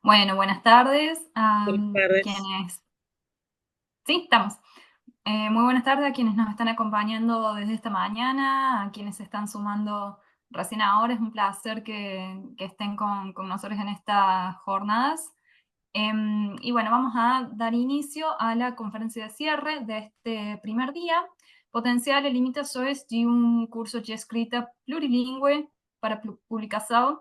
Bueno, buenas tardes a Buenas tardes. quienes sí, estamos. Muy buenas tardes a quienes nos están acompañando desde esta mañana, a quienes se están sumando recién ahora. Es un placer que estén con nosotros en estas jornadas. Y bueno, vamos a dar inicio a la conferencia de cierre de este primer día. Potencial e limitações de un curso de escrita plurilingüe para publicación.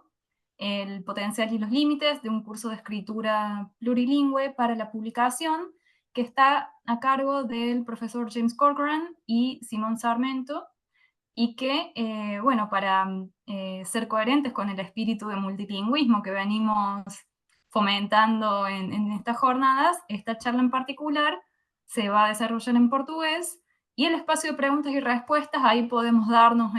El potencial y los límites de un curso de escritura plurilingüe para la publicación, que está a cargo del profesor James Corcoran y Simón Sarmento, y que, bueno, para ser coherentes con el espíritu de multilingüismo que venimos fomentando en estas jornadas, esta charla en particular se va a desarrollar en portugués, y el espacio de preguntas y respuestas, ahí podemos darnos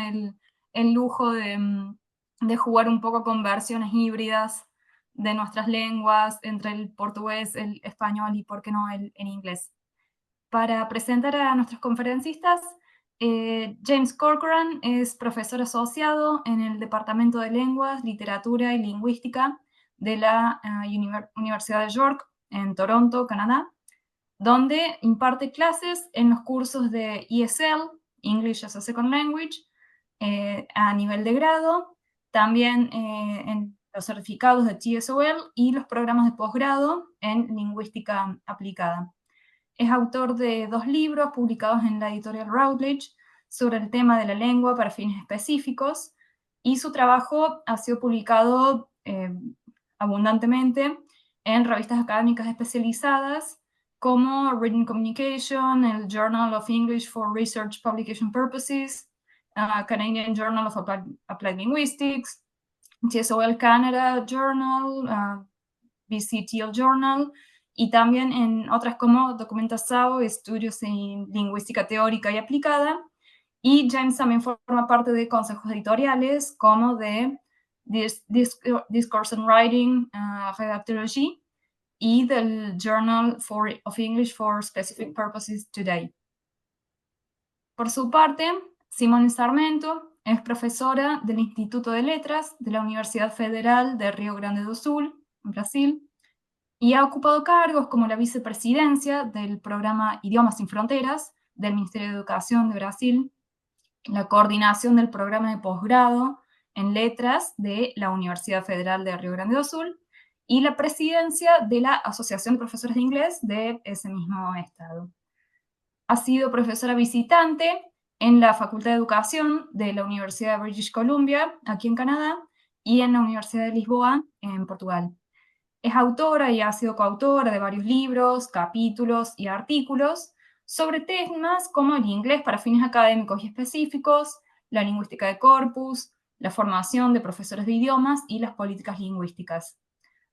el lujo de jugar un poco con versiones híbridas de nuestras lenguas, entre el portugués, el español y, por qué no, el inglés. Para presentar a nuestros conferencistas, James Corcoran es profesor asociado en el Departamento de Lenguas, Literatura y Lingüística de la Universidad de York, en Toronto, Canadá, donde imparte clases en los cursos de ESL, English as a Second Language, a nivel de grado, también en los certificados de TSOL y los programas de posgrado en lingüística aplicada. Es autor de 2 libros publicados en la editorial Routledge sobre el tema de la lengua para fines específicos, y su trabajo ha sido publicado abundantemente en revistas académicas especializadas como Reading Communication, el Journal of English for Research Publication Purposes, Canadian Journal of Applied Linguistics, TSOL Canada Journal, BCTL Journal, y también en otras como Documentação, Estudios en Lingüística Teórica y Aplicada. Y James también forma parte de consejos editoriales como de Discourse and Writing, Redactology, y del Journal of English for Specific Purposes Today. Por su parte, Simone Sarmento es profesora del Instituto de Letras de la Universidad Federal de Rio Grande do Sul, en Brasil, y ha ocupado cargos como la vicepresidencia del programa Idiomas sin Fronteras del Ministerio de Educación de Brasil, la coordinación del programa de posgrado en letras de la Universidad Federal de Rio Grande do Sul, y la presidencia de la Asociación de Profesores de Inglés de ese mismo estado. Ha sido profesora visitante en la Facultad de Educación de la Universidad de British Columbia, aquí en Canadá, y en la Universidad de Lisboa, en Portugal. Es autora y ha sido coautora de varios libros, capítulos y artículos sobre temas como el inglés para fines académicos y específicos, la lingüística de corpus, la formación de profesores de idiomas y las políticas lingüísticas.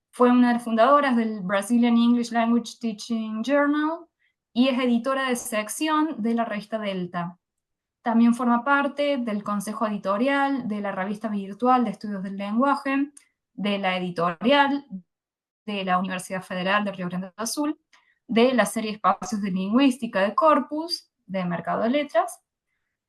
Fue una de las fundadoras del Brazilian English Language Teaching Journal y es editora de sección de la revista Delta. También forma parte del consejo editorial de la revista virtual de estudios del lenguaje, de la editorial de la Universidad Federal de Rio Grande do Sul, de la serie Espacios de Lingüística de Corpus, de Mercado de Letras,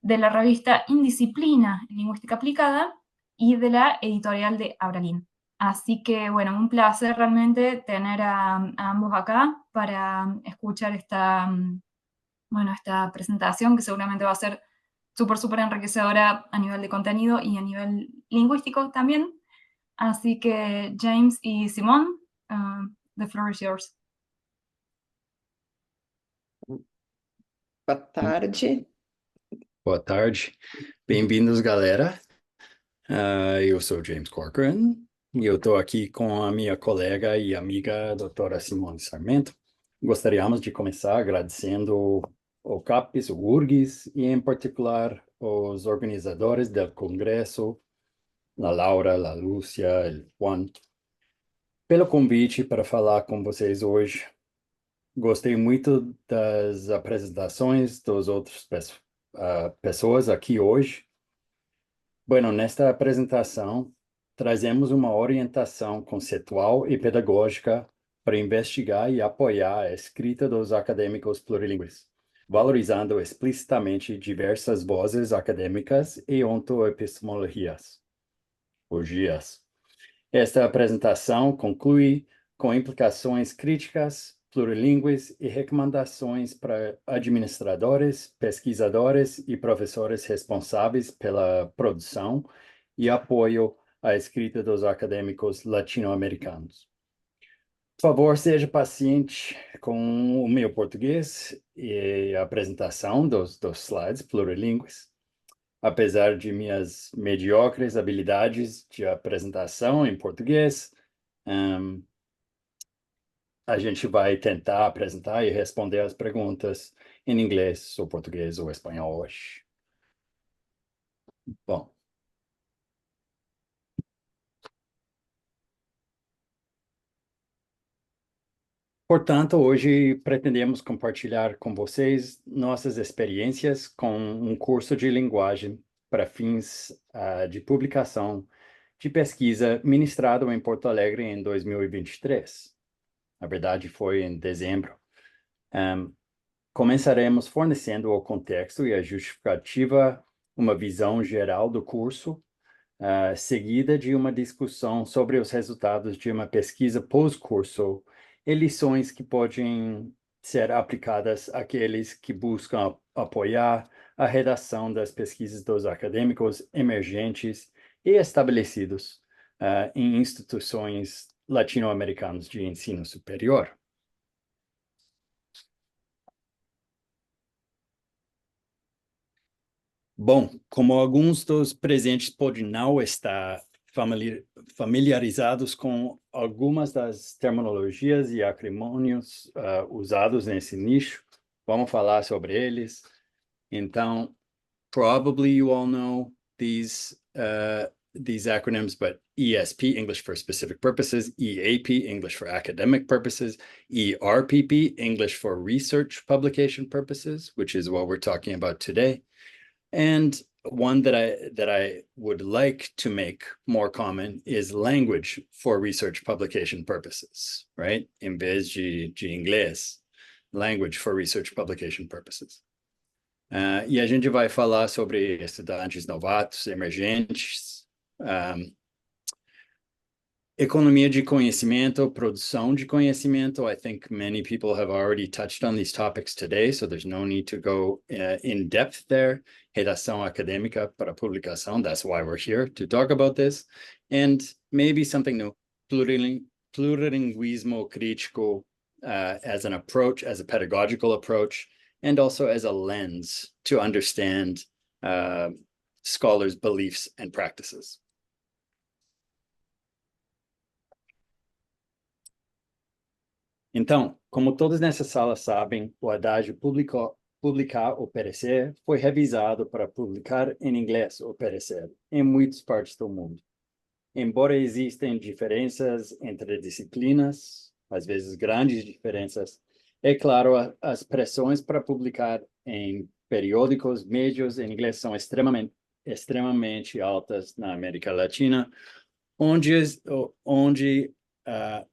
de la revista Indisciplina en Lingüística Aplicada y de la editorial de Abralin. Así que, bueno, un placer realmente tener a ambos acá para escuchar esta, bueno, esta presentación, que seguramente va a ser súper enriquecedora a nivel de contenido y a nivel lingüístico también. Así que, James y Simón, the floor is yours. Boa tarde. Boa tarde. Bem-vindos, galera. Eu sou James Corcoran e eu estou aqui com a minha colega e amiga, doutora Simone Sarmento. Gostaríamos de começar agradecendo o CAPES, o URGS e, em particular, os organizadores do congresso, a Laura, a Lúcia, o Juan, pelo convite para falar com vocês hoje. Gostei muito das apresentações dos outros pessoas aqui hoje. Bueno, nesta apresentação, trazemos uma orientação conceitual e pedagógica para investigar e apoiar a escrita dos acadêmicos plurilingües, valorizando explicitamente diversas vozes acadêmicas e ontoepistemologias. Esta apresentação conclui com implicações críticas, plurilingües e recomendações para administradores, pesquisadores e professores responsáveis pela produção e apoio à escrita dos acadêmicos latino-americanos. Por favor, seja paciente com o meu português e a apresentação dos slides plurilingües. Apesar de minhas mediocres habilidades de apresentação em português, a gente vai tentar apresentar e responder as perguntas em inglês, ou português, ou espanhol hoje. Bom. Portanto, hoje pretendemos compartilhar com vocês nossas experiências com um curso de linguagem para fins de publicação de pesquisa ministrado em Porto Alegre em 2023. Na verdade, foi em dezembro. Começaremos fornecendo o contexto e a justificativa, uma visão geral do curso, seguida de uma discussão sobre os resultados de uma pesquisa pós-curso e lições que podem ser aplicadas àqueles que buscam apoiar a redação das pesquisas dos acadêmicos emergentes e estabelecidos em instituições latino-americanas de ensino superior. Bom, como alguns dos presentes podem não estar familiarizados com algumas das terminologias e acrônios usados nesse nicho, vamos falar sobre eles. Então, probably you all know these acronyms, but ESP, English for Specific Purposes, EAP, English for Academic Purposes, ERPP, English for Research Publication Purposes, which is what we're talking about today. And one that I would like to make more common is language for research publication purposes, right? Em vez de inglês, language for research publication purposes. E a gente vai falar sobre estudantes novatos, emergentes, economia de conhecimento, produção de conhecimento. I think many people have already touched on these topics today, so there's no need to go in depth there. Redação acadêmica para publicação, that's why we're here, to talk about this. And maybe something new, plurilinguismo crítico as an approach, as a pedagogical approach, and also as a lens to understand scholars' beliefs and practices. Então, como todos nessa sala sabem, o adágio publicar ou perecer foi revisado para publicar em inglês ou perecer em muitas partes do mundo. Embora existem diferenças entre disciplinas, às vezes grandes diferenças, é claro, as pressões para publicar em periódicos médios em inglês são extremamente altas na América Latina, onde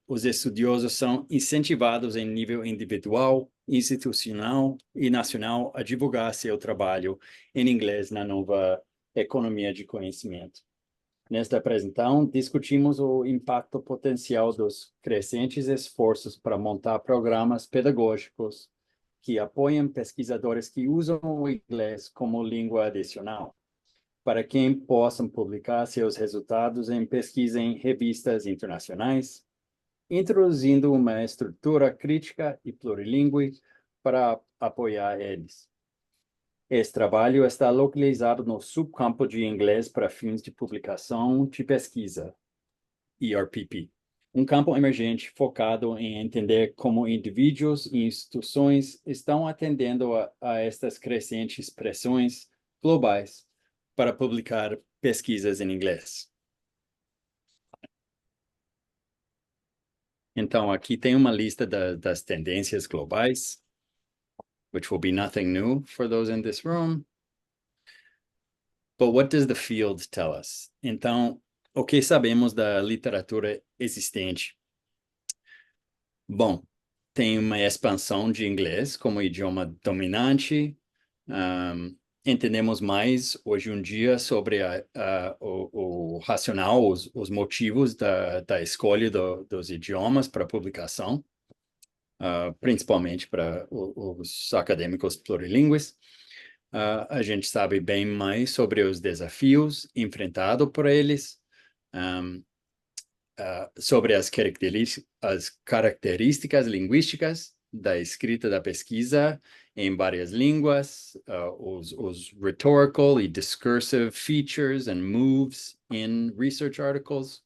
os estudiosos são incentivados em nível individual, institucional e nacional a divulgar seu trabalho em inglês na nova economia de conhecimento. Nesta apresentação, discutimos o impacto potencial dos crescentes esforços para montar programas pedagógicos que apoiam pesquisadores que usam o inglês como língua adicional, para quem possam publicar seus resultados em pesquisa em revistas internacionais, introduzindo uma estrutura crítica e plurilingüe para apoiar eles. Esse trabalho está localizado no subcampo de inglês para fins de publicação de pesquisa, ERPP, um campo emergente focado em entender como indivíduos e instituições estão atendendo a estas crescentes pressões globais para publicar pesquisas em inglês. Então, aqui tem uma lista das tendências globais, which will be nothing new for those in this room. But what does the field tell us? Então, o que sabemos da literatura existente? Bom, tem uma expansão de inglês como idioma dominante, entendemos mais hoje em dia sobre o racional, os motivos da escolha dos idiomas para publicação, principalmente para os acadêmicos plurilingües. A gente sabe bem mais sobre os desafios enfrentados por eles, sobre as características linguísticas da escrita da pesquisa em várias línguas, os rhetorical e discursive features and moves in research articles.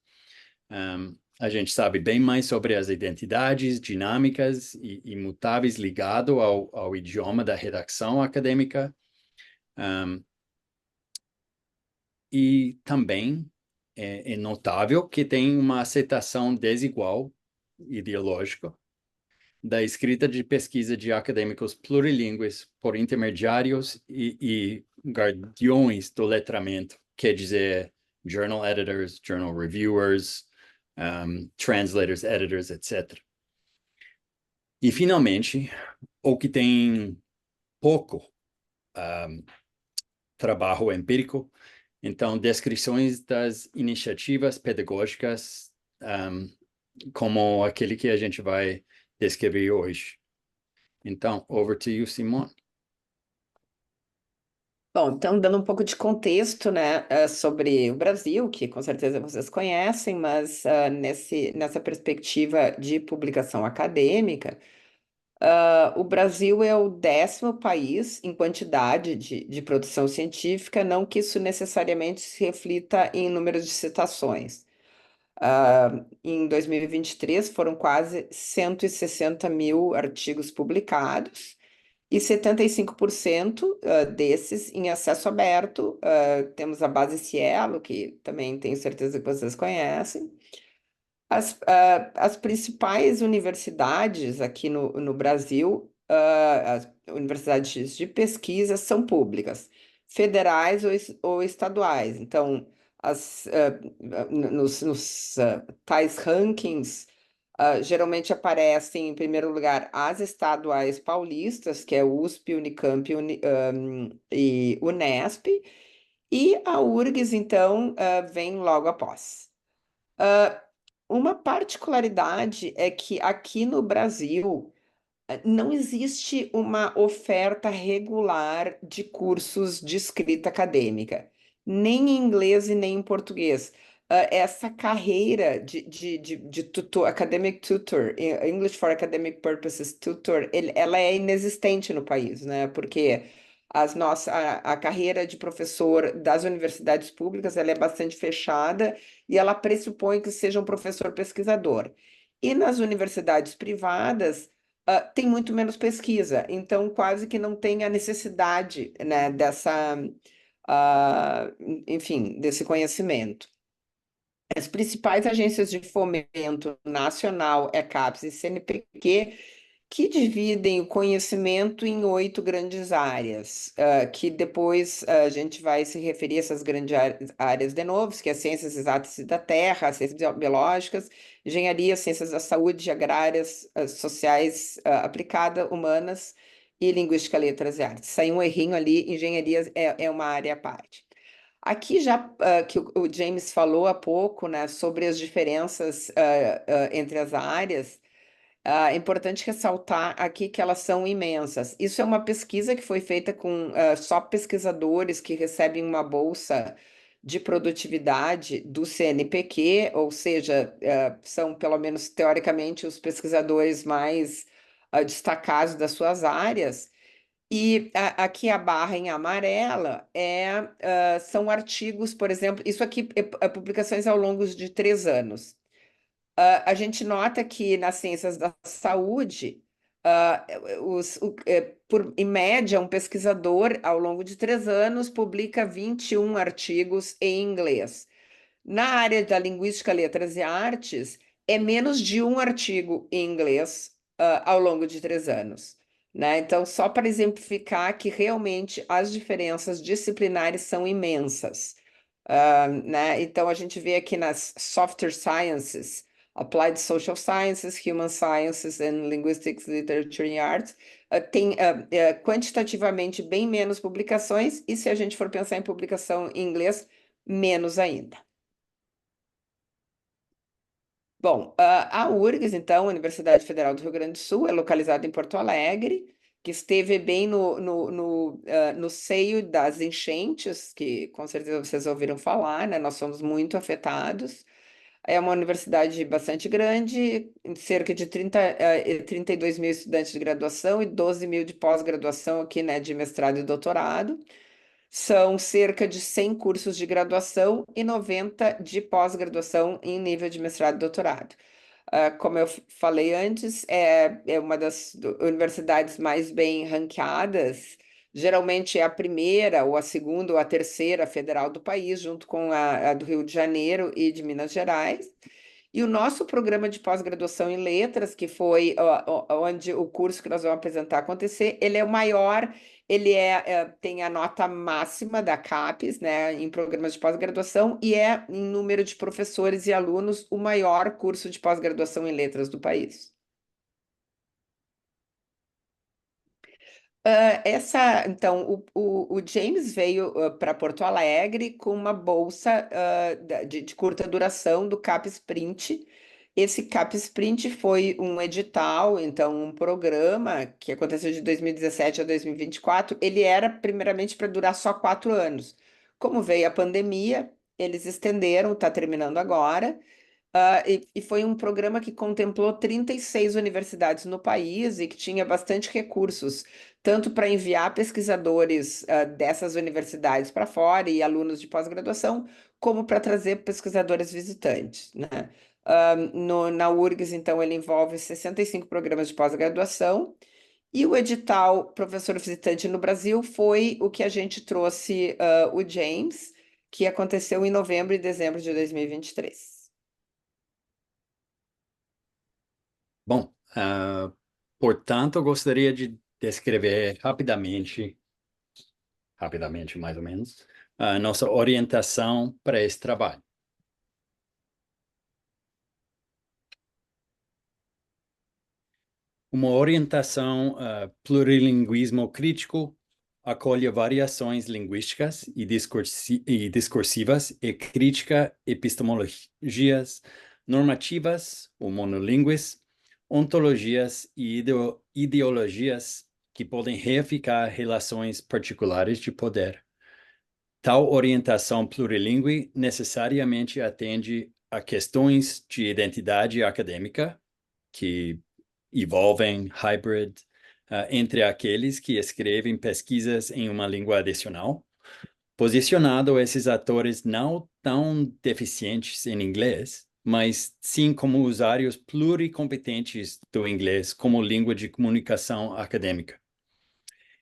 A gente sabe bem mais sobre as identidades dinâmicas e imutáveis ligado ao idioma da redação acadêmica. E também é notável que tem uma aceitação desigual ideológica da escrita de pesquisa de acadêmicos plurilingües por intermediários e guardiões do letramento, quer dizer, journal editors, journal reviewers, translators, editors, etc. E, finalmente, o que tem pouco trabalho empírico, então, descrições das iniciativas pedagógicas, como aquele que a gente vai descrever hoje. Então, over to you, Simone. Bom, então, dando um pouco de contexto, né, sobre o Brasil, que com certeza vocês conhecem, mas nessa perspectiva de publicação acadêmica, o Brasil é o 10º país em quantidade de produção científica, não que isso necessariamente se reflita em número de citações. Em 2023 foram quase 160 mil artigos publicados, e 75% desses em acesso aberto. Temos a base Cielo, que também tenho certeza que vocês conhecem. As principais universidades aqui no Brasil, as universidades de pesquisa, são públicas, federais ou estaduais. Então, nos tais rankings, geralmente aparecem, em primeiro lugar, as estaduais paulistas, que é USP, Unicamp e Unesp, e a URGS, então, vem logo após. Uma particularidade é que aqui no Brasil não existe uma oferta regular de cursos de escrita acadêmica, nem em inglês e nem em português. Essa carreira de tutor, academic tutor, English for Academic Purposes tutor, ela é inexistente no país, né? Porque a carreira de professor das universidades públicas ela é bastante fechada e ela pressupõe que seja um professor pesquisador. E nas universidades privadas, tem muito menos pesquisa, então quase que não tem a necessidade, né, enfim, desse conhecimento. As principais agências de fomento nacional, CAPES e CNPq, que dividem o conhecimento em 8 grandes áreas, que depois a gente vai se referir a essas grandes áreas de novo, que é ciências exatas e da terra, ciências biológicas, engenharia, ciências da saúde, agrárias, sociais, aplicada, humanas e linguística, letras e artes. Saiu um errinho ali, engenharia é uma área à parte. Aqui já que o James falou há pouco, né, sobre as diferenças entre as áreas, é importante ressaltar aqui que elas são imensas. Isso é uma pesquisa que foi feita com só pesquisadores que recebem uma bolsa de produtividade do CNPq, ou seja, são pelo menos teoricamente os pesquisadores mais destacados das suas áreas. E aqui a barra em amarela são artigos, por exemplo, isso aqui é publicações ao longo de 3 anos. A gente nota que nas ciências da saúde, em média, um pesquisador, ao longo de 3 anos, publica 21 artigos em inglês. Na área da linguística, letras e artes, é menos de um artigo em inglês ao longo de 3 anos. Né? Então, só para exemplificar que realmente as diferenças disciplinares são imensas. Né? Então, a gente vê aqui nas Software Sciences, Applied Social Sciences, Human Sciences and Linguistics, Literature and Arts, tem quantitativamente bem menos publicações, e se a gente for pensar em publicação em inglês, menos ainda. Bom, a URGS, então, Universidade Federal do Rio Grande do Sul, é localizada em Porto Alegre, que esteve bem no seio das enchentes, que com certeza vocês ouviram falar, né? Nós somos muito afetados. É uma universidade bastante grande, cerca de 32 mil estudantes de graduação e 12 mil de pós-graduação aqui, né, de mestrado e doutorado. São cerca de 100 cursos de graduação e 90 de pós-graduação em nível de mestrado e doutorado. Como eu falei antes, é uma das universidades mais bem ranqueadas. Geralmente é a primeira, ou a segunda, ou a terceira federal do país, junto com a do Rio de Janeiro e de Minas Gerais. E o nosso programa de pós-graduação em letras, que foi onde o curso que nós vamos apresentar acontecer, ele é o maior, ele tem a nota máxima da CAPES, né, em programas de pós-graduação, e é, em número de professores e alunos, o maior curso de pós-graduação em letras do país. Então, o James veio para Porto Alegre com uma bolsa de curta duração do CAP Sprint. Esse CAP Sprint foi um edital, então um programa que aconteceu de 2017 a 2024. Ele era primeiramente para durar só 4 anos. Como veio a pandemia, eles estenderam, está terminando agora. E foi um programa que contemplou 36 universidades no país e que tinha bastante recursos, tanto para enviar pesquisadores dessas universidades para fora e alunos de pós-graduação, como para trazer pesquisadores visitantes, né? Na URGS, então, ele envolve 65 programas de pós-graduação, e o edital Professor Visitante no Brasil foi o que a gente trouxe o James, que aconteceu em novembro e dezembro de 2023. Bom, portanto, eu gostaria de descrever rapidamente mais ou menos, a nossa orientação para esse trabalho. Uma orientação plurilinguismo crítico acolhe variações linguísticas e discursivas e crítica epistemologias normativas ou monolíngues, ontologias e ideologias que podem reificar relações particulares de poder. Tal orientação plurilingüe necessariamente atende a questões de identidade acadêmica, que envolvem hybrid entre aqueles que escrevem pesquisas em uma língua adicional, posicionando esses atores não tão deficientes em inglês, mas sim como usuários pluricompetentes do inglês como língua de comunicação acadêmica.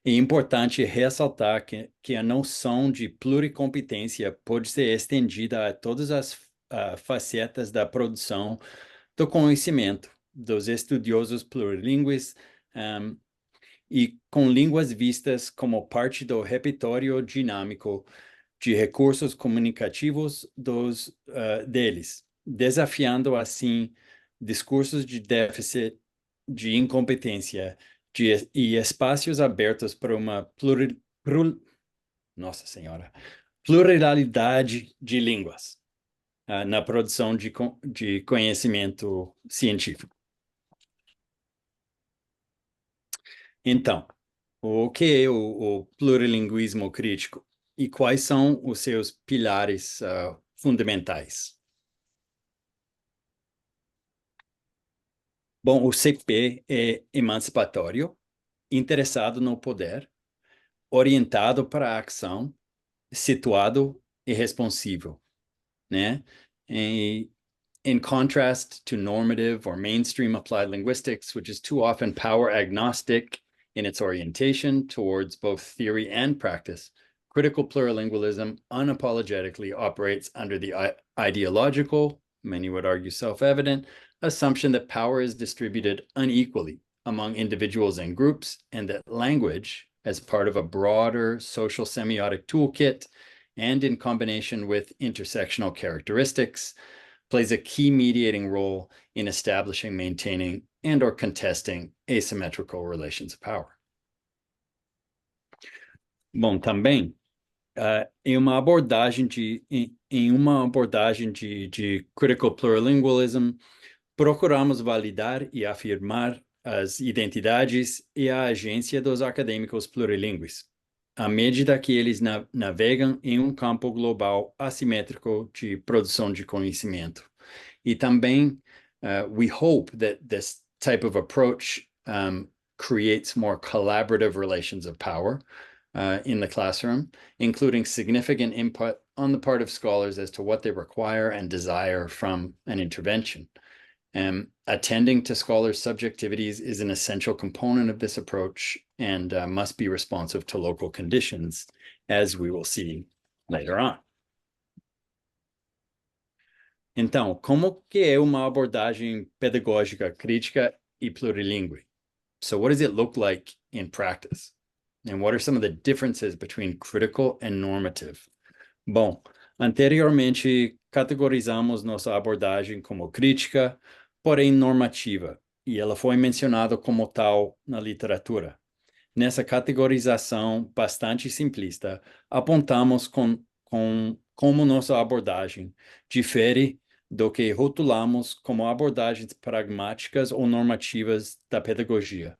É importante ressaltar que a noção de pluricompetência pode ser estendida a todas as facetas da produção do conhecimento dos estudiosos plurilingües e com línguas vistas como parte do repertório dinâmico de recursos comunicativos deles, desafiando assim discursos de déficit, de incompetência e espaços abertos para uma pluralidade de línguas na produção de conhecimento científico. Então, o que é o plurilinguismo crítico e quais são os seus pilares fundamentais? Bom, o CP é emancipatório, interessado no poder, orientado para a ação, situado e responsivo, né? In contrast to normative or mainstream applied linguistics, which is too often power agnostic in its orientation towards both theory and practice, critical plurilingualism unapologetically operates under the ideological, many would argue self-evident, assumption that power is distributed unequally among individuals and groups, and that language, as part of a broader social semiotic toolkit and in combination with intersectional characteristics, plays a key mediating role in establishing, maintaining, and/or contesting asymmetrical relations of power. Bom, também em uma abordagem de critical plurilingualism, procuramos validar e afirmar as identidades e a agência dos acadêmicos plurilingües, à medida que eles navegam em um campo global assimétrico de produção de conhecimento. E também, we hope that this type of approach creates more collaborative relations of power in the classroom, including significant input on the part of scholars as to what they require and desire from an intervention. Attending to scholars' subjectivities is an essential component of this approach and must be responsive to local conditions, as we will see later on. Então, como que é uma abordagem pedagógica crítica e plurilingüe? So what does it look like in practice? And what are some of the differences between critical and normative? Bom, anteriormente categorizamos nossa abordagem como crítica, porém normativa, e ela foi mencionada como tal na literatura. Nessa categorização bastante simplista, apontamos como nossa abordagem difere do que rotulamos como abordagens pragmáticas ou normativas da pedagogia.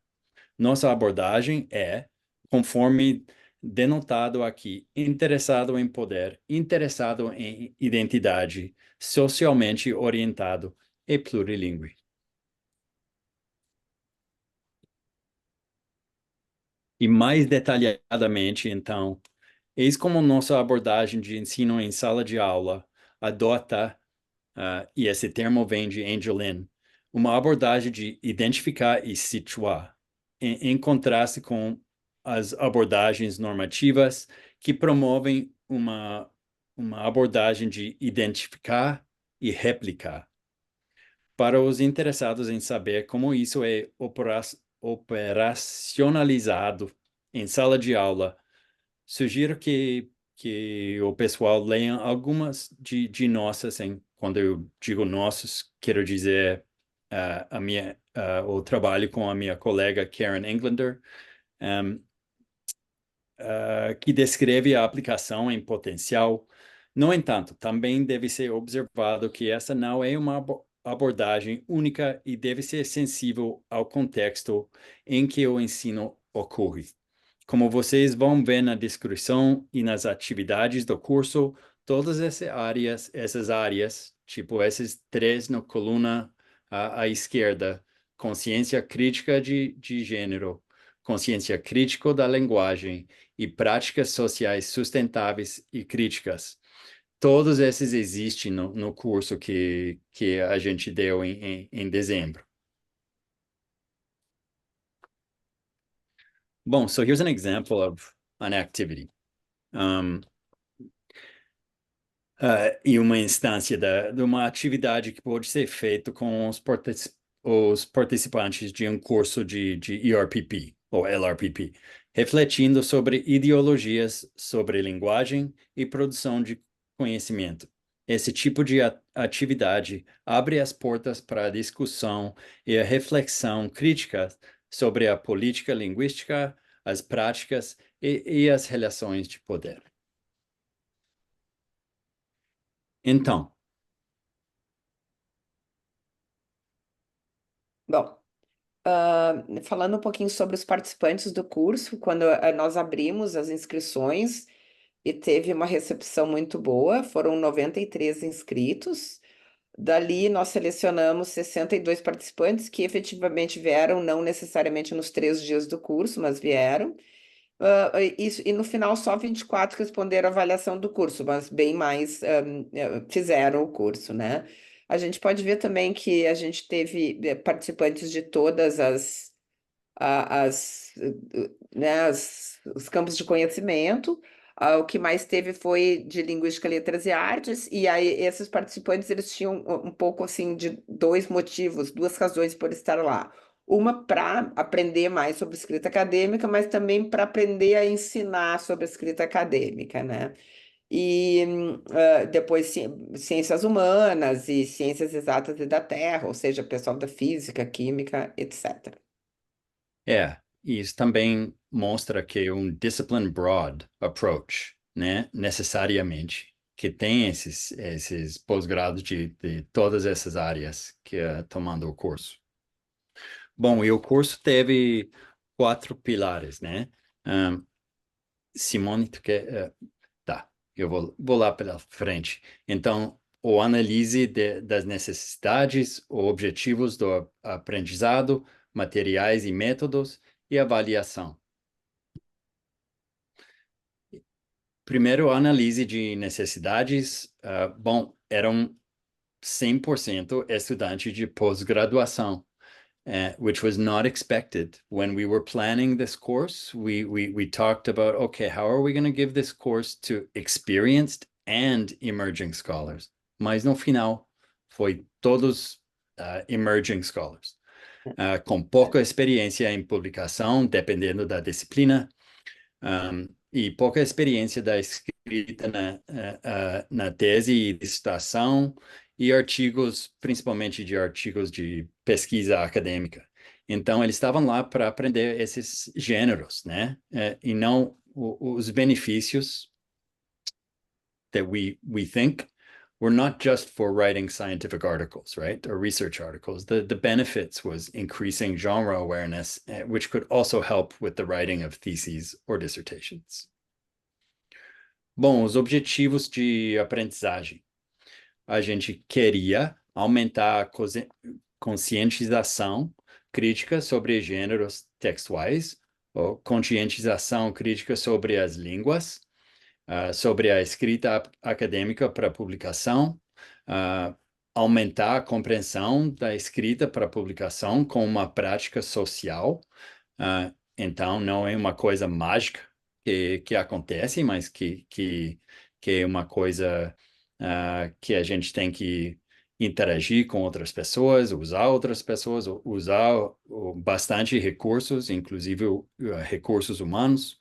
Nossa abordagem é, conforme denotado aqui, interessado em poder, interessado em identidade, socialmente orientado e plurilingüe. E mais detalhadamente, então, eis como nossa abordagem de ensino em sala de aula adota, e esse termo vem de Angelin, uma abordagem de identificar e situar, em contraste com as abordagens normativas que promovem uma abordagem de identificar e replicar. Para os interessados em saber como isso é operacionalizado em sala de aula, sugiro que o pessoal leia algumas de nossas, quando eu digo nossos, quero dizer o trabalho com a minha colega Karen Englander, que descreve a aplicação em potencial. No entanto, também deve ser observado que essa não é uma abordagem única e deve ser sensível ao contexto em que o ensino ocorre. Como vocês vão ver na descrição e nas atividades do curso, todas essas áreas, tipo esses três na coluna à esquerda, consciência crítica de gênero, consciência crítica da linguagem e práticas sociais sustentáveis e críticas. Todos esses existem no curso que a gente deu em dezembro. Bom, so here's an example of an activity. E uma instância de uma atividade que pode ser feita com os participantes de um curso de ERPP, ou LRPP, refletindo sobre ideologias sobre linguagem e produção de conhecimento. Esse tipo de atividade abre as portas para a discussão e a reflexão crítica sobre a política linguística, as práticas e as relações de poder. Então, Bom, falando um pouquinho sobre os participantes do curso, quando nós abrimos as inscrições e teve uma recepção muito boa, foram 93 inscritos. Dali, nós selecionamos 62 participantes que efetivamente vieram, não necessariamente nos 3 dias do curso, mas vieram. E no final, só 24 responderam a avaliação do curso, mas bem mais fizeram o curso, né? A gente pode ver também que a gente teve participantes de todas os campos de conhecimento. O que mais teve foi de Linguística, Letras e Artes, e aí esses participantes eles tinham um pouco assim de dois motivos, duas razões por estar lá. Uma para aprender mais sobre escrita acadêmica, mas também para aprender a ensinar sobre escrita acadêmica, né? E depois ciências humanas e ciências exatas e da Terra, ou seja, pessoal da física, química, etc. isso também mostra que um discipline broad approach, né, necessariamente, que tem esses pós-grados de todas essas áreas que tomando o curso. Bom, e o curso teve 4 pilares, né? Simone, tu quer... tá, eu vou lá pela frente. Então, o analise das necessidades, os objetivos do aprendizado, materiais e métodos, e avaliação. Primeiro, análise de necessidades. Bom, eram 100% estudante de pós-graduação, which was not expected. When we were planning this course, we talked about, okay, how are we going to give this course to experienced and emerging scholars? Mas no final, foi todos emerging scholars, com pouca experiência em publicação, dependendo da disciplina, e pouca experiência da escrita na tese e dissertação e artigos, principalmente de artigos de pesquisa acadêmica. Então, eles estavam lá para aprender esses gêneros, né? E não os benefícios that we think were not just for writing scientific articles, right? Or research articles. The benefits was increasing genre awareness, which could also help with the writing of theses or dissertations. Bom, os objetivos de aprendizagem. A gente queria aumentar a conscientização crítica sobre gêneros textuais, ou conscientização crítica sobre as línguas, sobre a escrita acadêmica para publicação, aumentar a compreensão da escrita para publicação com uma prática social. Então, não é uma coisa mágica que acontece, mas que é uma coisa que a gente tem que interagir com outras pessoas, usar bastante recursos, inclusive recursos humanos,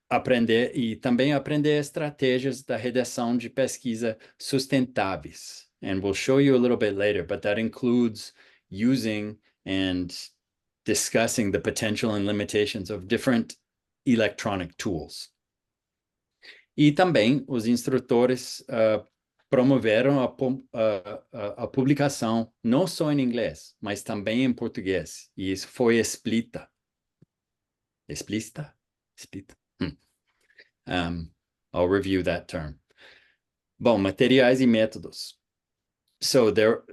aprender e também aprender estratégias da redação de pesquisa sustentáveis. And we'll show you a little bit later, but that includes using and discussing the potential and limitations of different electronic tools. E também os instrutores promoveram a publicação não só em inglês, mas também em português. E isso foi explícita. Explícita? Explícita. I'll review that term. Bom, materiais e métodos. So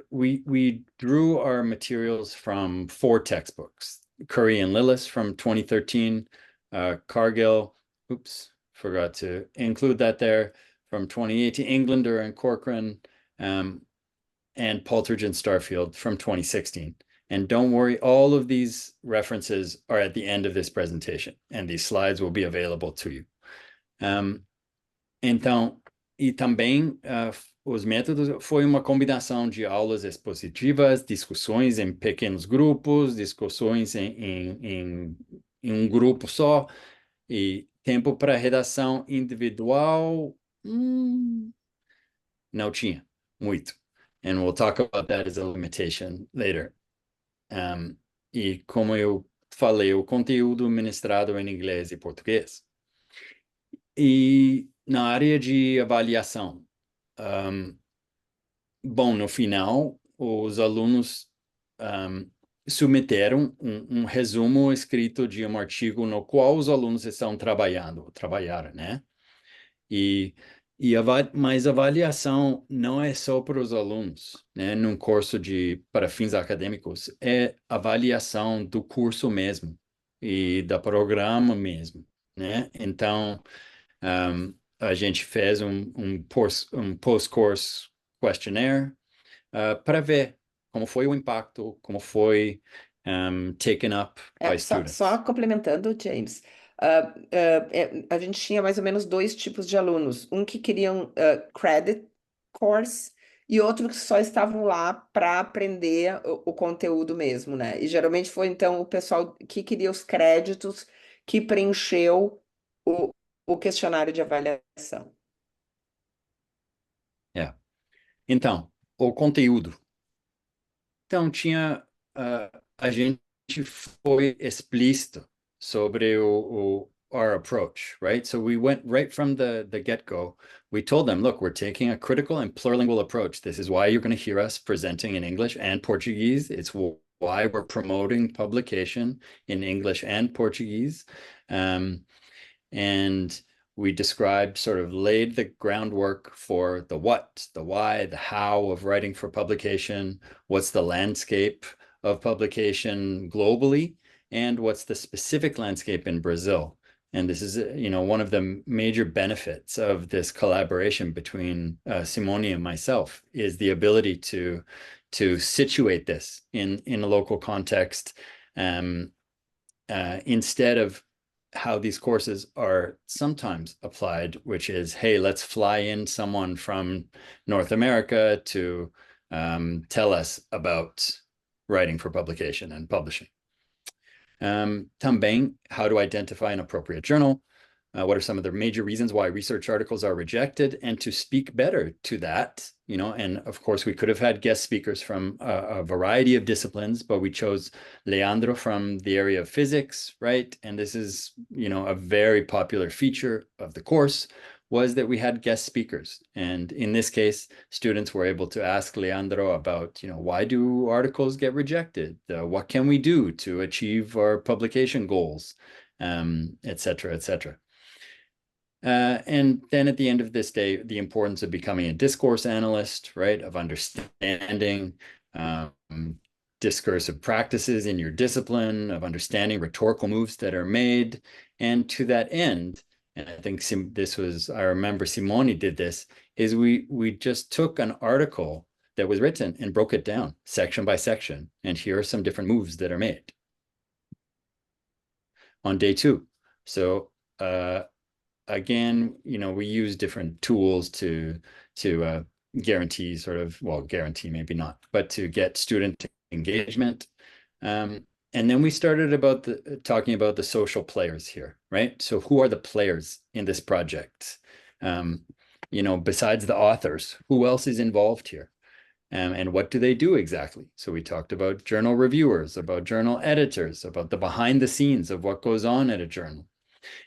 we drew our materials from 4 textbooks. Curry and Lillis from 2013, Cargill, forgot to include that there, from 2018, Englander and Corcoran, and Paltridge and Starfield from 2016. And don't worry, all of these references are at the end of this presentation, and these slides will be available to you. Então, e também os métodos foi uma combinação de aulas expositivas, discussões em pequenos grupos, discussões em um grupo só, e tempo para redação individual, não tinha muito. And we'll talk about that as a limitation later. E como eu falei, o conteúdo ministrado em inglês e português. E na área de avaliação, bom, no final, os alunos submeteram um resumo escrito de um artigo no qual os alunos estão trabalharam, né? Mas a avaliação não é só para os alunos, né? Num curso para fins acadêmicos, é avaliação do curso mesmo e do programa mesmo, né? Então, a gente fez um post-course questionnaire para ver como foi o impacto, como foi taken up by students. Só complementando, James, a gente tinha mais ou menos 2 tipos de alunos. Um que queriam credit course e outro que só estavam lá para aprender o conteúdo mesmo, né? E geralmente foi, então, o pessoal que queria os créditos que preencheu o questionário de avaliação. Então, o conteúdo. Então, a gente foi explícito sobre our approach, right? So we went right from the get-go. We told them, look, we're taking a critical and plurilingual approach. This is why you're going to hear us presenting in English and Portuguese. It's why we're promoting publication in English and Portuguese. And we described, sort of laid the groundwork for the what, the why, the how of writing for publication, what's the landscape of publication globally, and what's the specific landscape in Brazil. And this is, one of the major benefits of this collaboration between Simone and myself is the ability to situate this in a local context, instead of how these courses are sometimes applied, which is, hey, let's fly in someone from North America to tell us about writing for publication and publishing. Também, how to identify an appropriate journal. What are some of the major reasons why research articles are rejected, and to speak better to that, and of course we could have had guest speakers from a variety of disciplines, but we chose Leandro from the area of physics, right? And this is, a very popular feature of the course was that we had guest speakers. And in this case, students were able to ask Leandro about, why do articles get rejected? What can we do to achieve our publication goals, et cetera, et cetera. And then at the end of this day, the importance of becoming a discourse analyst, right? Of understanding discursive practices in your discipline, of understanding rhetorical moves that are made. And to that end, and I think I remember Simone did this, is we just took an article that was written and broke it down section by section. And here are some different moves that are made on day 2. So, again, we use different tools to guarantee guarantee maybe not, but to get student engagement. And then we started talking about the social players here, right? So who are the players in this project? Besides the authors, who else is involved here? And what do they do exactly? So we talked about journal reviewers, about journal editors, about the behind the scenes of what goes on at a journal.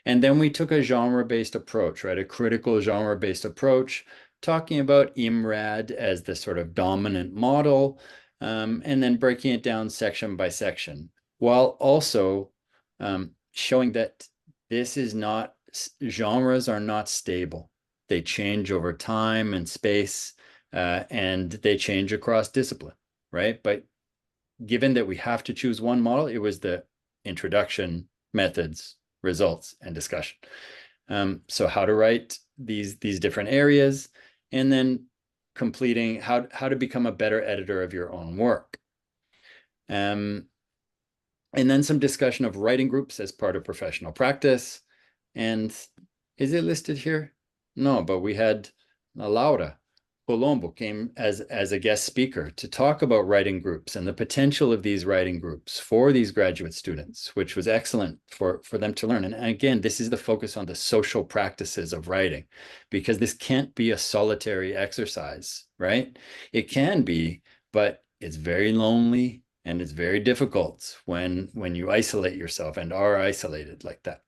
And then we took a genre-based approach, right? A critical genre-based approach, talking about IMRAD as the sort of dominant model, and then breaking it down section by section, while also showing that genres are not stable. They change over time and space, and they change across discipline, right? But given that we have to choose one model, it was the introduction, methods, results, and discussion. So how to write these different areas, and then completing how to become a better editor of your own work. And then some discussion of writing groups as part of professional practice. And is it listed here? No, but we had Laura Colombo came as a guest speaker to talk about writing groups and the potential of these writing groups for these graduate students, which was excellent for them to learn. And again, this is the focus on the social practices of writing, because this can't be a solitary exercise, right? It can be, but it's very lonely and it's very difficult when you isolate yourself and are isolated like that.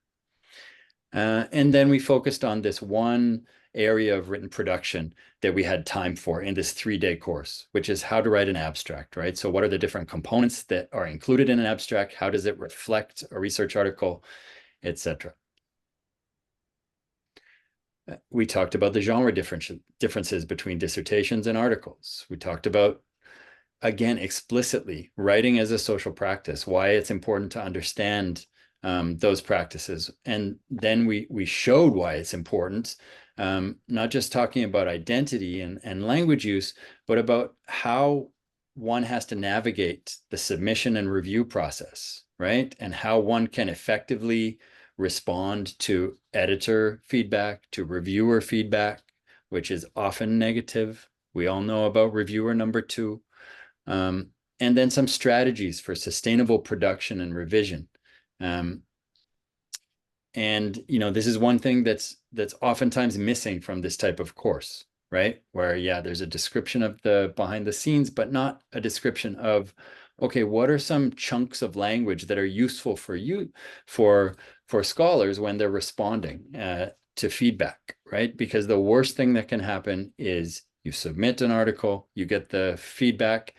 And then we focused on this one area of written production that we had time for in this 3-day course, which is how to write an abstract, right? So what are the different components that are included in an abstract? How does it reflect a research article, etc.? We talked about the genre differences between dissertations and articles. We talked about, again, explicitly writing as a social practice, why it's important to understand those practices. And then we showed why it's important, not just talking about identity and language use, but about how one has to navigate the submission and review process, right? And how one can effectively respond to editor feedback, to reviewer feedback, which is often negative. We all know about reviewer number 2. And then some strategies for sustainable production and revision. And this is one thing that's oftentimes missing from this type of course, right? Where, yeah, there's a description of the behind the scenes, but not a description of okay, what are some chunks of language that are useful for you, for scholars when they're responding to feedback, right? Because the worst thing that can happen is you submit an article, you get the feedback,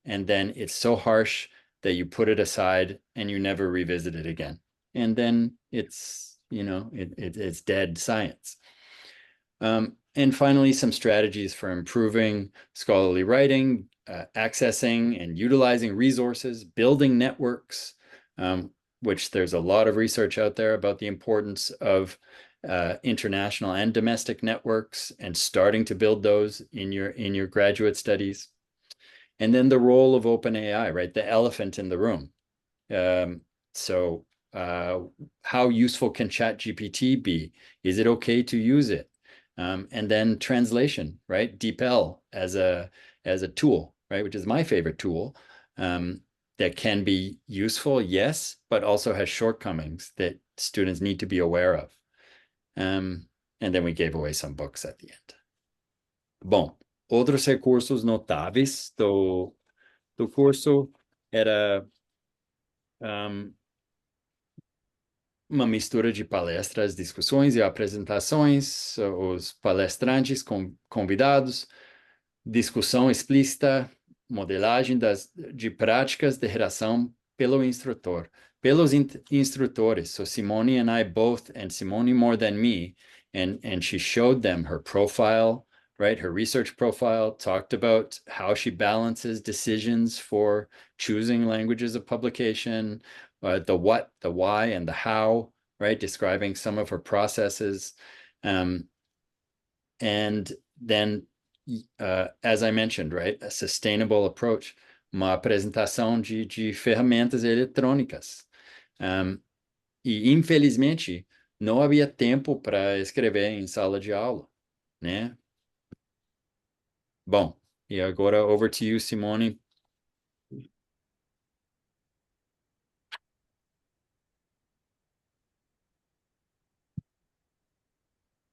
and then it's so harsh that you put it aside and you never revisit it again. And then it's, it's dead science. And finally, some strategies for improving scholarly writing, accessing and utilizing resources, building networks, which there's a lot of research out there about the importance of international and domestic networks, and starting to build those in your graduate studies. And then the role of OpenAI, right? The elephant in the room. So how useful can ChatGPT be? Is it okay to use it? And then translation, right? DeepL as a tool, right? Which is my favorite tool, that can be useful, yes, but also has shortcomings that students need to be aware of. And then we gave away some books at the end. Bom, outros recursos notáveis do curso era uma mistura de palestras, discussões e apresentações, os palestrantes convidados, discussão explícita, modelagem de práticas de redação pelos instrutores. So Simone and I both, and Simone more than me, and she showed them her profile, right? Her research profile, talked about how she balances decisions for choosing languages of publication, the what, the why, and the how, right? Describing some of her processes. And then, as I mentioned, right? A sustainable approach, uma apresentação de ferramentas eletrônicas. E, infelizmente, não havia tempo para escrever em sala de aula, né? Bom, e agora over to you, Simone.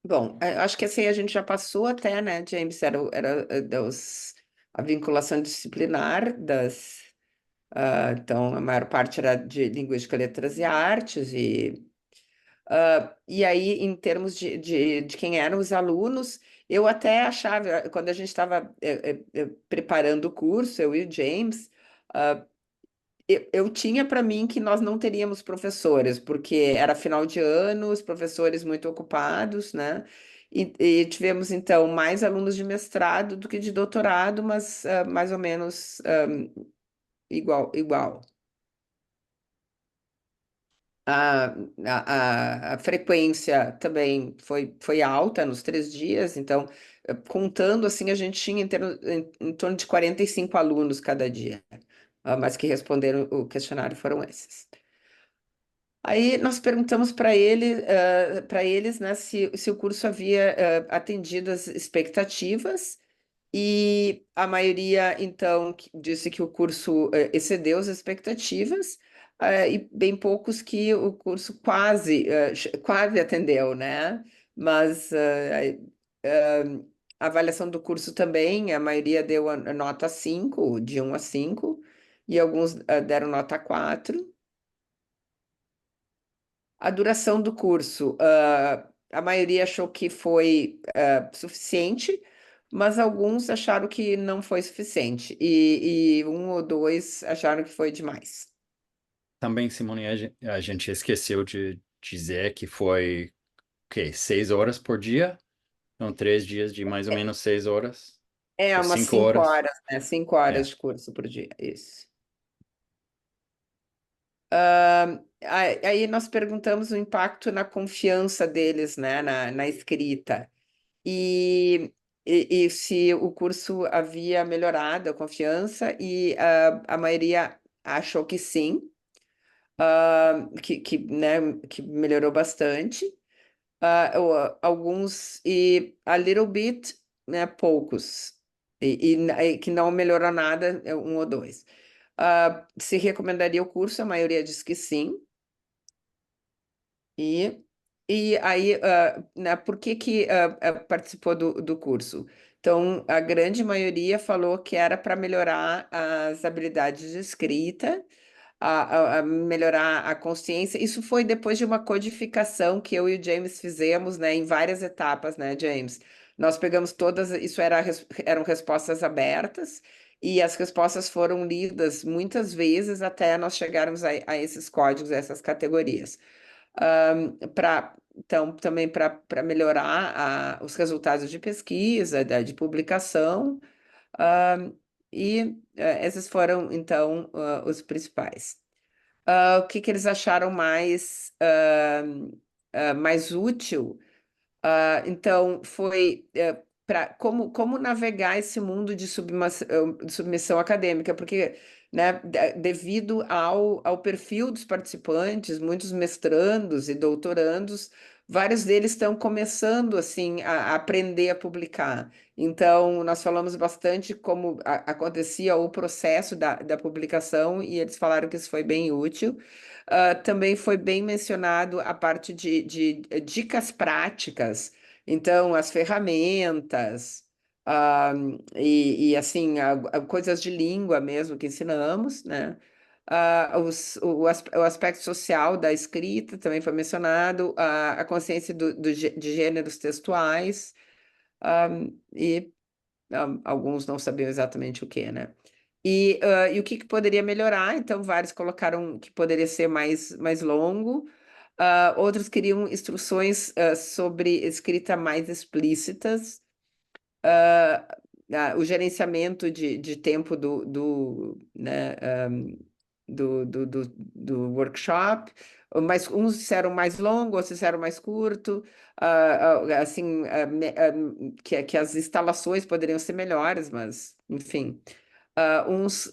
Bom, acho que assim a gente já passou até, né, James? Era a vinculação disciplinar então a maior parte era de linguística, letras e artes, e aí em termos de quem eram os alunos, eu até achava, quando a gente estava preparando o curso, eu e o James, eu tinha para mim que nós não teríamos professores, porque era final de ano, os professores muito ocupados, né? E tivemos, então, mais alunos de mestrado do que de doutorado, mas mais ou menos igual. A frequência também foi alta nos 3 dias, então, contando assim, a gente tinha em torno de 45 alunos cada dia, mas que responderam o questionário foram esses. Aí nós perguntamos para eles, né, se o curso havia atendido as expectativas, e a maioria, então, disse que o curso excedeu as expectativas, e bem poucos que o curso quase atendeu, né? Mas a avaliação do curso também, a maioria deu a nota 5, de 1 a 5, e alguns deram nota 4. A duração do curso, a maioria achou que foi suficiente, mas alguns acharam que não foi suficiente, e 1 ou 2 acharam que foi demais. Também, Simone, a gente esqueceu de dizer que foi, o quê? 6 horas por dia? Então, 3 dias de mais ou menos 6 horas? Ou Umas 5 5 horas? horas, né? 5 horas É. de curso por dia, isso. Aí nós perguntamos o impacto na confiança deles, né, na escrita. E se o curso havia melhorado a confiança, e a maioria achou que sim, né, que melhorou bastante. Alguns, e a little bit, né, poucos, e que não melhorou nada, 1 ou 2. Se recomendaria o curso, a maioria diz que sim. E aí, né, por que participou do curso? Então, a grande maioria falou que era para melhorar as habilidades de escrita, a melhorar a consciência. Isso foi depois de uma codificação que eu e o James fizemos, né, em várias etapas, né, James? Nós pegamos todas, eram respostas abertas, e as respostas foram lidas muitas vezes até nós chegarmos a esses códigos, a essas categorias. Então, também para melhorar os resultados de pesquisa, de publicação, esses foram, então, os principais. O que que eles acharam mais útil? Então, foi como navegar esse mundo de submissão acadêmica, porque, né, devido ao perfil dos participantes, muitos mestrandos e doutorandos, vários deles estão começando assim a aprender a publicar. Então, nós falamos bastante como acontecia o processo da publicação, e eles falaram que isso foi bem útil. Também foi bem mencionado a parte de dicas práticas, então as ferramentas, ah, assim, coisas de língua mesmo que ensinamos, né? O aspecto social da escrita também foi mencionado, a consciência de gêneros textuais, ah, e alguns não sabiam exatamente o que, né? E o que poderia melhorar? Então, vários colocaram que poderia ser mais longo. Outros queriam instruções sobre escrita mais explícitas. O gerenciamento de tempo né, do workshop. Mas uns disseram mais longo, outros disseram mais curto. Assim, que as instalações poderiam ser melhores, mas, enfim. Uns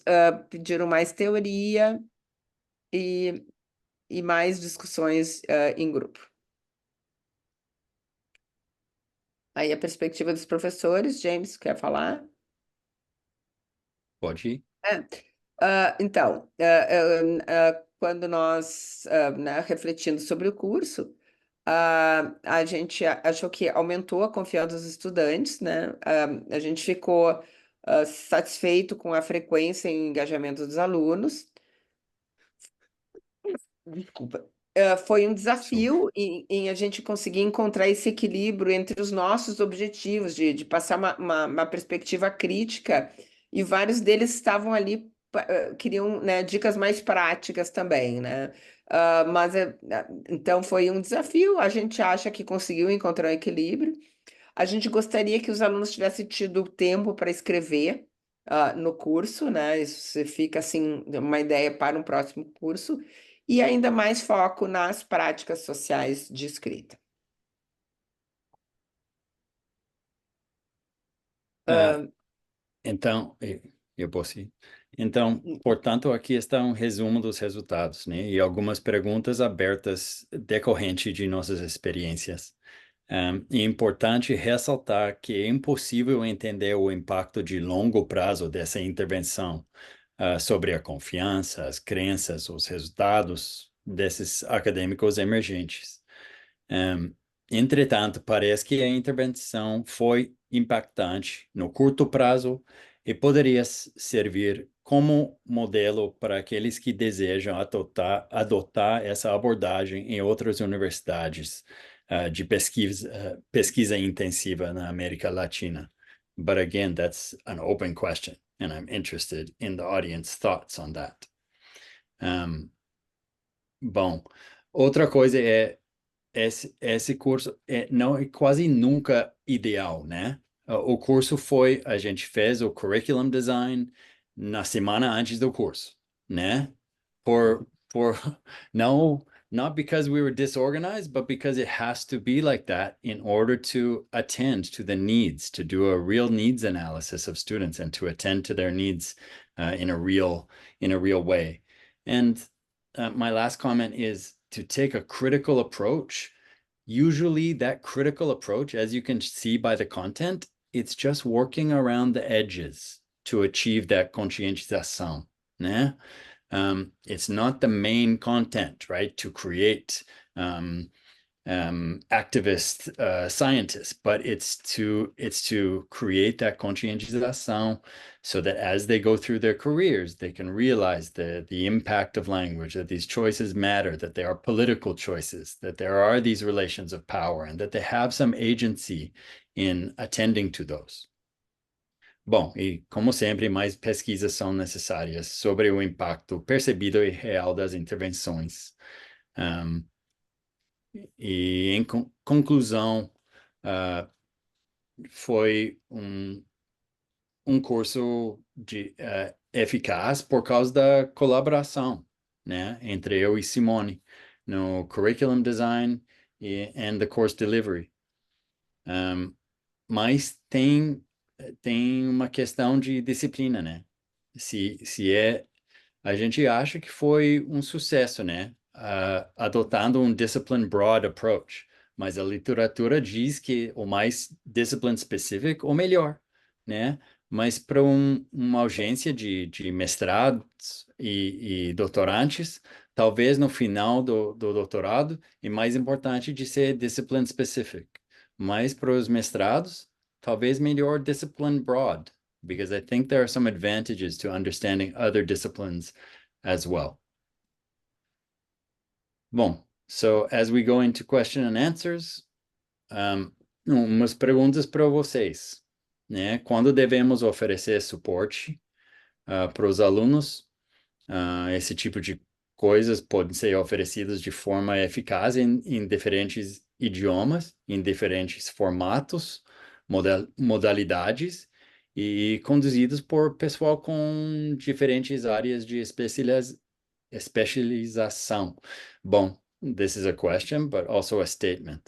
pediram mais teoria e mais discussões em grupo. Aí a perspectiva dos professores, James, quer falar? Pode ir. Então, quando nós, né, refletindo sobre o curso, a gente achou que aumentou a confiança dos estudantes, né? A gente ficou satisfeito com a frequência e engajamento dos alunos. Desculpa. Foi um desafio em a gente conseguir encontrar esse equilíbrio entre os nossos objetivos, de passar uma perspectiva crítica, e vários deles estavam ali, queriam, né, dicas mais práticas também, né? Então foi um desafio, a gente acha que conseguiu encontrar um equilíbrio. A gente gostaria que os alunos tivessem tido tempo para escrever no curso, né? Isso fica assim uma ideia para um próximo curso, e ainda mais foco nas práticas sociais de escrita. Então, eu posso ir. Então, portanto, aqui está um resumo dos resultados, né? E algumas perguntas abertas decorrente de nossas experiências. É importante ressaltar que é impossível entender o impacto de longo prazo dessa intervenção sobre a confiança, as crenças, os resultados desses acadêmicos emergentes. Entretanto, parece que a intervenção foi impactante no curto prazo e poderia servir como modelo para aqueles que desejam adotar essa abordagem em outras universidades de pesquisa intensiva na América Latina. But again, that's an open question, and I'm interested in the audience thoughts on that. Bom, outra coisa esse curso não é quase nunca ideal, né? O curso a gente fez o curriculum design na semana antes do curso, né? Por not because we were disorganized, but because it has to be like that in order to attend to the needs, to do a real needs analysis of students and to attend to their needs in a real way. And my last comment is to take a critical approach. Usually that critical approach, as you can see by the content, it's just working around the edges to achieve that conscientização, né? It's not the main content, right? To create activist scientists, but it's to create that conscientização so that as they go through their careers, they can realize the impact of language, that these choices matter, that they are political choices, that there are these relations of power, and that they have some agency in attending to those. Bom, e como sempre, mais pesquisas são necessárias sobre o impacto percebido e real das intervenções. E em conclusão, foi um curso eficaz por causa da colaboração, né, entre eu e Simone no curriculum design and the course delivery. Mas tem uma questão de disciplina, né? A gente acha que foi um sucesso, né? Adotando um discipline broad approach, mas a literatura diz que o mais discipline specific, o melhor, né? Mas para uma urgência de mestrados e doutorantes, talvez no final do doutorado, e mais importante de ser discipline specific. Mas para os mestrados, talvez melhor discipline broad, because I think there are some advantages to understanding other disciplines as well. Bom, so as we go into question and answers, umas perguntas para vocês, né? Quando devemos oferecer suporte para os alunos? Esse tipo de coisas podem ser oferecidas de forma eficaz em diferentes idiomas, em diferentes formatos, modalidades, e conduzidos por pessoal com diferentes áreas de especialização. Bom, this is a question, but also a statement.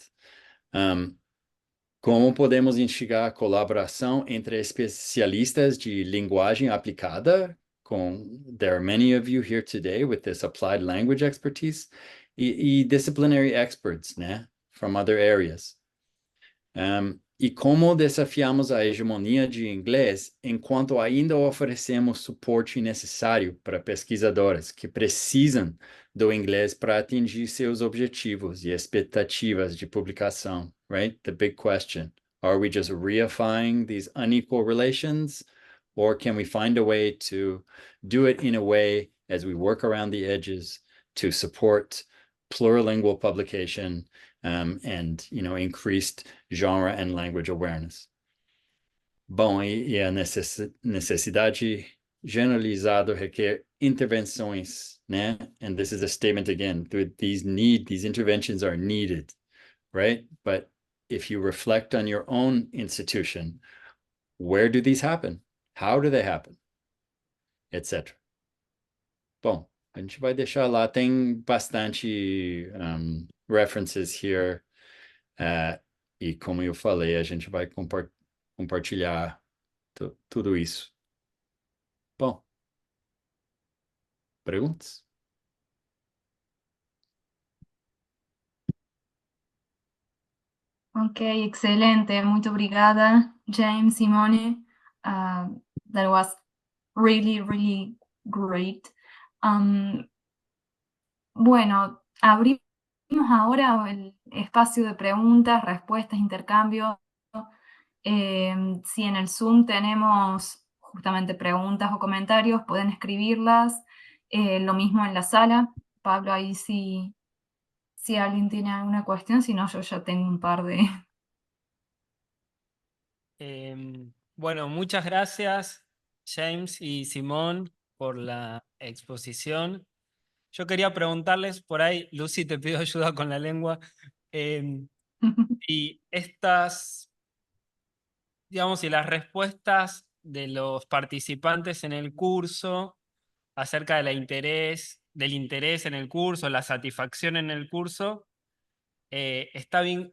Como podemos enxergar a colaboração entre especialistas de linguagem aplicada, there are many of you here today with this applied language expertise, e disciplinary experts, né, from other areas. E como desafiamos a hegemonia de inglês enquanto ainda oferecemos suporte necessário para pesquisadoras que precisam do inglês para atingir seus objetivos e expectativas de publicação, right? The big question. Are we just reifying these unequal relations, or can we find a way to do it in a way as we work around the edges to support plurilingual publication and, increased genre and language awareness? Bom, e a necessidade generalizada requer intervenções, né? And this is a statement again, these interventions are needed, right? But if you reflect on your own institution, where do these happen? How do they happen? Etc. Bom, a gente vai deixar lá, tem bastante references here, e como eu falei, a gente vai compartilhar tudo isso. Bom, perguntas? Ok, excelente. Muito obrigada, James, Simone. That was really, really great. Bueno, abrimos ahora el espacio de preguntas, respuestas, intercambio. Si en el Zoom tenemos justamente preguntas o comentarios, pueden escribirlas. Lo mismo en la sala. Pablo, ahí si alguien tiene alguna cuestión, si no, yo ya tengo un par de... Bueno, muchas gracias, James y Simón, por la exposición. Yo quería preguntarles, por ahí, Lucy, te pido ayuda con la lengua, y estas, digamos, y las respuestas de los participantes en el curso acerca del interés en el curso, la satisfacción en el curso, está bien.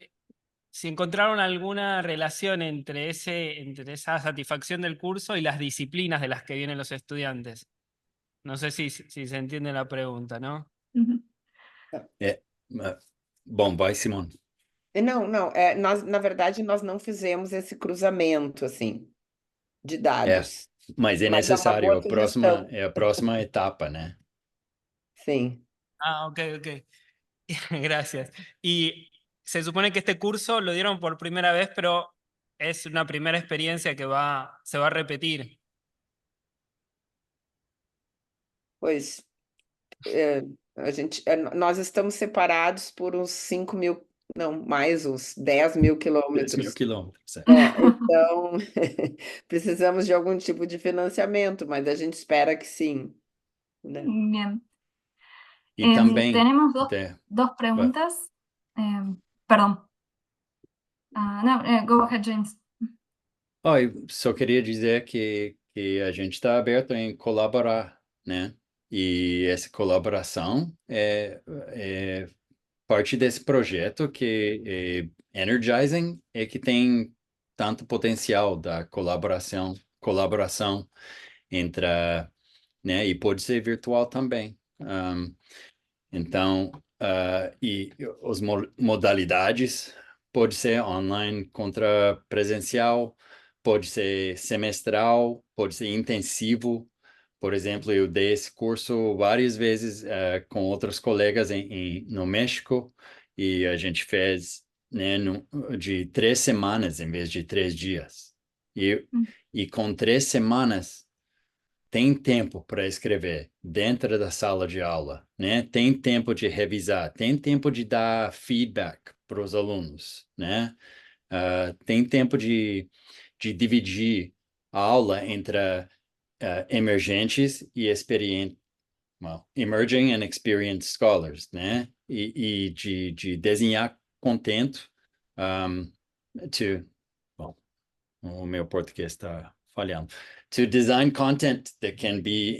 Si encontraron alguna relación entre esa satisfacción del curso y las disciplinas de las que vienen los estudiantes. No sé si se entiende la pregunta, ¿no? Bom, vai, Simone. Não, na verdade, nós não fizemos esse cruzamento, assim, de dados. Mas é Mas é uma necessário, boa sugestão. é a próxima etapa, né? Sim. Ah, ok. Gracias. Y se supone que este curso lo dieron por primera vez, pero es una primera experiencia que se va a repetir. Pois nós estamos separados por uns 5.000, não, mais uns 10.000 10.000 quilômetros. quilômetros. Então precisamos de algum tipo de financiamento, mas a gente espera que sim, né? Bien. E também, Tenemos de- dos preguntas. Perdón. No, go ahead, James. eu só queria dizer que a gente está aberto em colaborar, né? E essa colaboração é parte desse projeto que é Energizing é que tem tanto potencial da colaboração entre, né? E pode ser virtual também. Então, e as modalidades pode ser online contra presencial, pode ser semestral, pode ser intensivo. Por exemplo, eu dei esse curso várias vezes com outros colegas no México e a gente fez, né, de 3 semanas em vez de 3 dias. E com 3 semanas tem tempo para escrever dentro da sala de aula, né? Tem tempo de revisar, tem tempo de dar feedback para os alunos, né? Tem tempo de dividir a aula entre emergentes e experientes, well, emerging and experienced scholars, né? E de desenhar conteúdo bom, o meu português está falhando. To design content that can be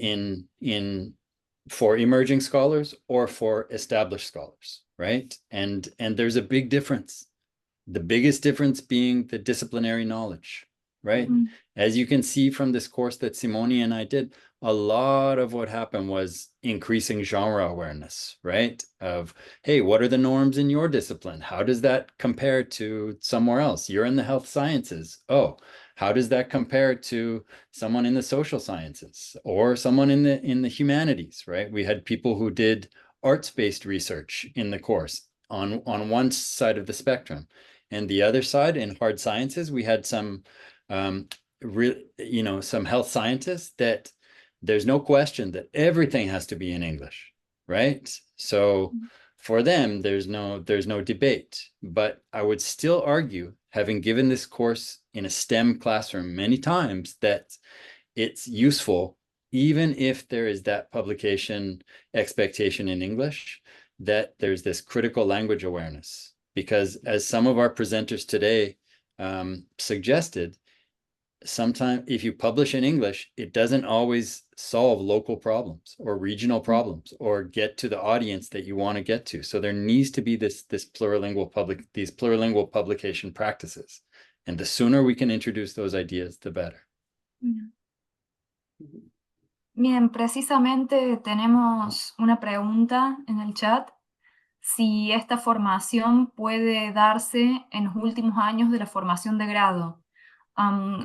in for emerging scholars or for established scholars, right? And there's a big difference. The biggest difference being the disciplinary knowledge, right? As you can see from this course that Simone and I did, a lot of what happened was increasing genre awareness, right? Of, hey, what are the norms in your discipline? How does that compare to somewhere else? You're in the health sciences. Oh, how does that compare to someone in the social sciences or someone in the humanities, right? We had people who did arts-based research in the course on one side of the spectrum. And the other side, in hard sciences, we had some some health scientists that there's no question that everything has to be in English, right? So for them, there's no debate. But I would still argue, having given this course in a STEM classroom many times, that it's useful, even if there is that publication expectation in English, that there's this critical language awareness. Because as some of our presenters today suggested, sometimes if you publish in English, it doesn't always solve local problems or regional problems or get to the audience that you want to get to. So there needs to be these plurilingual publication practices. And the sooner we can introduce those ideas, the better. Bien, precisamente tenemos una pregunta en el chat. Si esta formación puede darse en los últimos años de la formación de grado.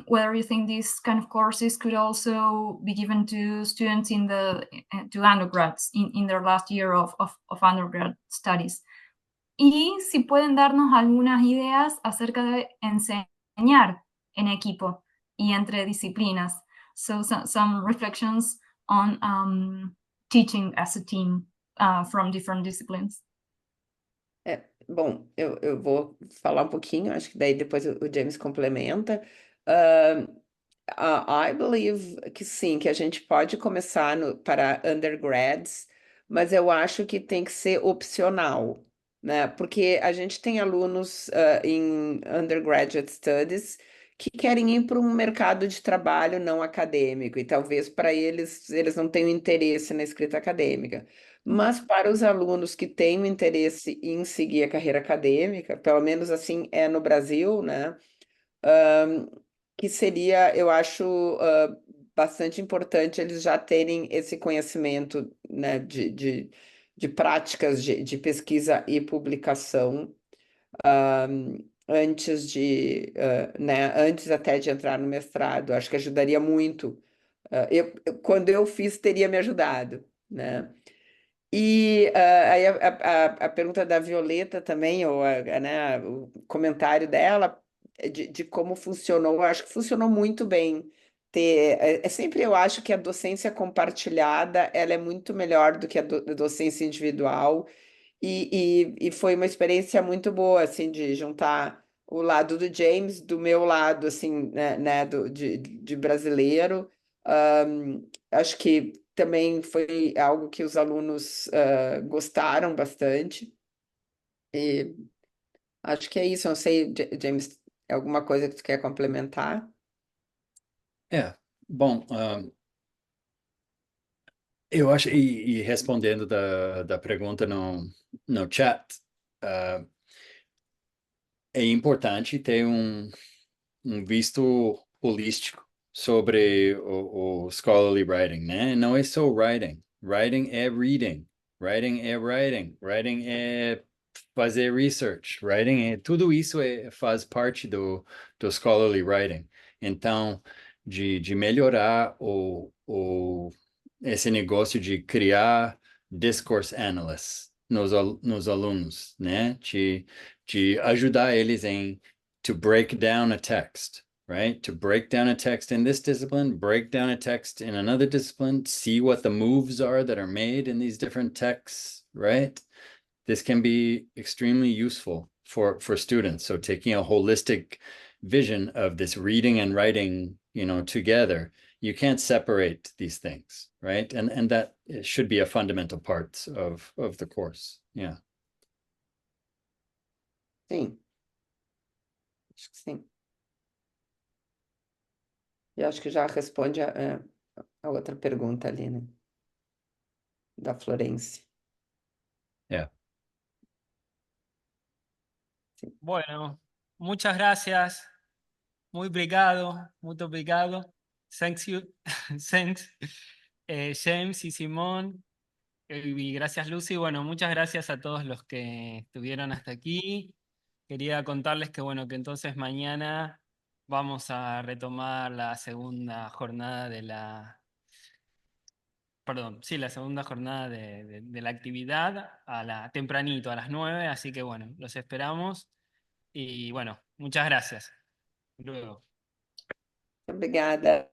Whether you think these kind of courses could also be given to students to undergrads in their last year of undergrad studies. Y si pueden darnos algunas ideas acerca de enseñar en equipo y entre disciplinas. So some reflections on teaching as a team from different disciplines. Bom, eu vou falar um pouquinho, acho que daí depois o James complementa. I believe que sim, que a gente pode começar para undergrads, mas eu acho que tem que ser opcional, né? Porque a gente tem alunos em undergraduate studies que querem ir para um mercado de trabalho não acadêmico, e talvez para eles não tenham interesse na escrita acadêmica. Mas para os alunos que têm o interesse em seguir a carreira acadêmica, pelo menos assim é no Brasil, né? Que seria, eu acho, bastante importante eles já terem esse conhecimento, né, de práticas de pesquisa e publicação antes né, antes até de entrar no mestrado. Acho que ajudaria muito. Quando eu fiz, teria me ajudado, né? E aí a pergunta da Violeta também, ou né, o comentário dela de como funcionou, eu acho que funcionou muito bem. Sempre eu acho que a docência compartilhada ela é muito melhor do que a docência individual. E foi uma experiência muito boa, assim, de juntar o lado do James, do meu lado, assim, né, de brasileiro. Acho que também foi algo que os alunos gostaram bastante. E acho que é isso. Não sei, James, alguma coisa que tu quer complementar? Bom, eu acho, e respondendo da pergunta no chat, ah, é importante ter um visto holístico sobre o scholarly writing, né? Não é só writing. Writing é reading. Writing é writing. Writing é fazer research. Writing é tudo isso faz parte do scholarly writing. Então, de melhorar esse negócio de criar discourse analysts nos alunos, né? De ajudar eles em to break down a text, right? To break down a text in this discipline, break down a text in another discipline, see what the moves are that are made in these different texts, right? This can be extremely useful for students. So taking a holistic vision of this reading and writing, together, you can't separate these things, right? And that should be a fundamental part of the course. Yeah. Sim, acho que sim. E acho que já responde a outra pergunta ali, né? Da Florence. Yeah. Bueno, muchas gracias. Muy obrigado, muito obrigado. Thanks you. Thanks, James y Simón. Y gracias, Lucy. Bueno, muchas gracias a todos los que estuvieron hasta aquí. Quería contarles que, bueno, que entonces mañana vamos a retomar la segunda jornada la segunda jornada de la actividad tempranito, a las 9. Así que, bueno, los esperamos. Y, bueno, muchas gracias. Luego. Obrigada.